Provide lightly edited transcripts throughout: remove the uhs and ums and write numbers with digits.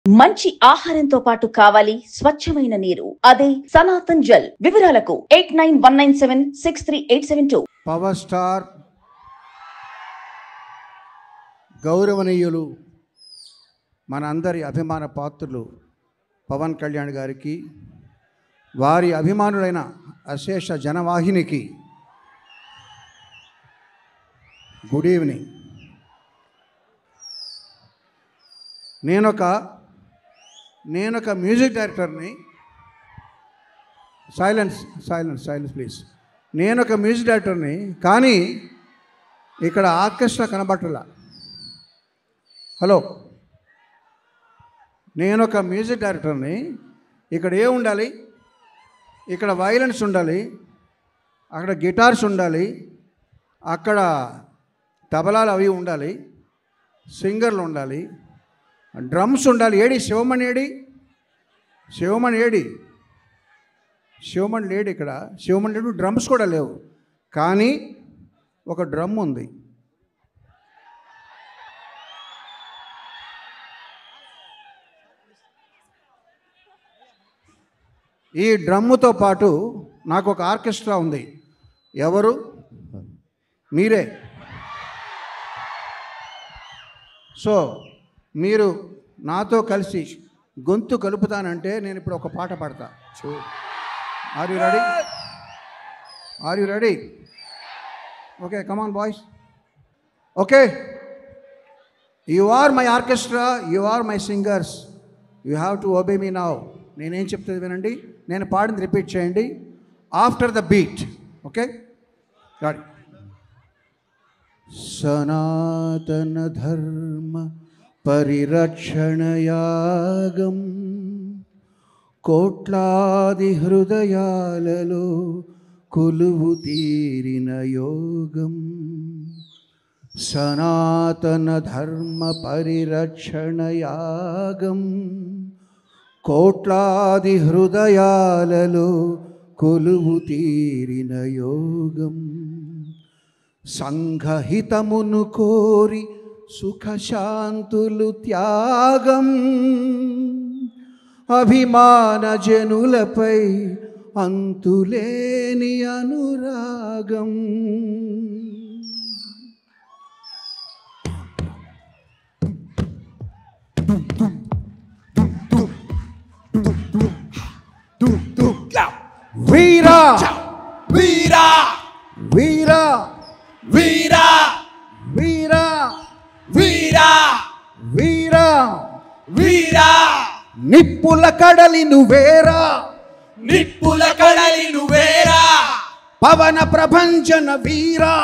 మంచి ఆహారంతో పాటు కావాలి స్వచ్ఛమైన నీరు. అదే సనాతన్ జల్. వివరాలకు 8919763872. పవర్ స్టార్ గౌరవనీయులు మనందరి అభిమాన పాత్రులు పవన్ కళ్యాణ్ గారికి, వారి అభిమానులైన అశేష జనవాహినికి గుడ్ ఈవినింగ్. నేనొక మ్యూజిక్ డైరెక్టర్ని. Silence please. నేనొక మ్యూజిక్ డైరెక్టర్ని, కానీ ఇక్కడ ఆర్కెస్ట్రా కనబట్టలా. హలో, నేనొక మ్యూజిక్ డైరెక్టర్ని. ఇక్కడ ఏ ఉండాలి? ఇక్కడ వైలెన్స్ ఉండాలి, అక్కడ గిటార్స్ ఉండాలి, అక్కడ తబలాలు అవి ఉండాలి, సింగర్లు ఉండాలి, డ్రమ్స్ ఉండాలి. ఏడి శివమణి? శివమణి లేడు ఇక్కడ. శివమణి లేడు, డ్రమ్స్ కూడా లేవు. కానీ ఒక డ్రమ్ ఉంది. ఈ డ్రమ్ముతో పాటు నాకు ఒక ఆర్కెస్ట్రా ఉంది. ఎవరు? మీరే. సో మీరు నాతో కలిసి గొంతు కలుపుతానంటే నేను ఇప్పుడు ఒక పాట పాడతా. Are you ready? Okay, come on boys. Okay, you are my orchestra, you are my singers, you have to obey me now. నేనేం చెప్తుంది వినండి, నేను పాడింది రిపీట్ చేయండి after the beat. Okay, ready. సనాతన ధర్మ పరిరక్షణయాగం కోట్లాది హృదయాలలో కొలువు తీరిన యోగం. సనాతన ధర్మ పరిరక్షణయాగం కోట్లాది హృదయాలలో కొలువు తీరిన యోగం. సంఘహితమును కోరి సుఖశాంతులు త్యాగం, అభిమాన జనులపై అంతులేని అనురాగం. వీరా వీరా వీరా వీరా వీరా వీరా వీరా వీరా నిప్పుల కడలి నువ్వేరా, నిప్పుల కడలి నువ్వేరా, పవన ప్రభంజన వీరా,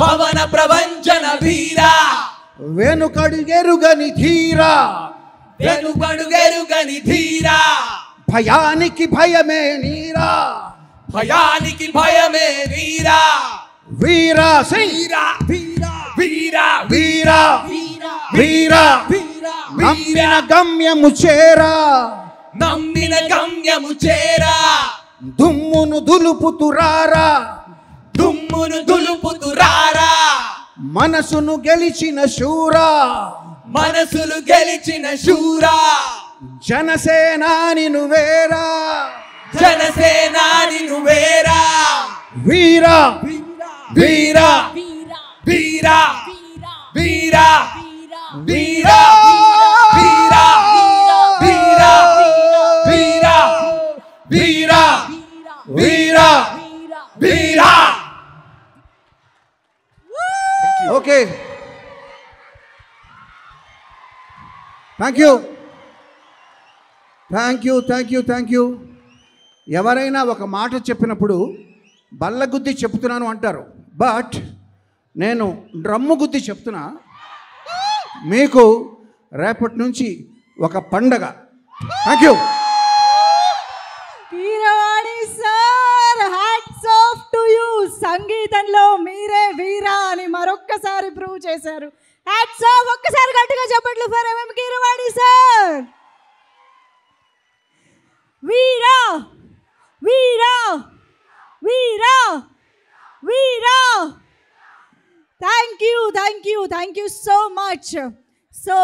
పవన ప్రభంజన వీరా, వెనుకడుగెరుగని ధీరా, వెనుకడుగెరుగని ధీరా, భయానికి భయమే నీరా, భయానికి భయమే నీరా, వీరా వీరా వీరా వీరా వీరా వీరా నమ్మిన గమ్యము చేరా, నమ్మిన గమ్యము చేరా, దుమ్మును దులుపుతురారా, దుమ్మును దులుపుతురారా, మనసును గెలిచిన శూరా, మనసులు గెలిచిన శూరా, జనసేనాని నువ్వేరా, జనసేనాని నువ్వేరా, వీరా వీరా వీరా వీరా వీరా వీరా వీరా వీరా వీరా వీరా వీరా. Okay, thank you. ఎవరైనా ఒక మాట చెప్పినప్పుడు బల్లగుద్ది చెప్తున్నాను అంటారు, బట్ నేను డ్రమ్ము గుద్ది చెప్తున్నా. మీకు రేపటి నుంచి ఒక పండగ. Thank you. Keeravani sir, hats off to you. సంగీతంలో మీరే వీరా అని మరొక్కసారి ప్రూవ్ చేశారు. Hats off. ఒక్కసారి గట్టిగా చెప్పట్లు ఫర్ ఎంఎం కీరవాణి సార్. వీరా వీరా వీరా వీరా. Thank you so much. So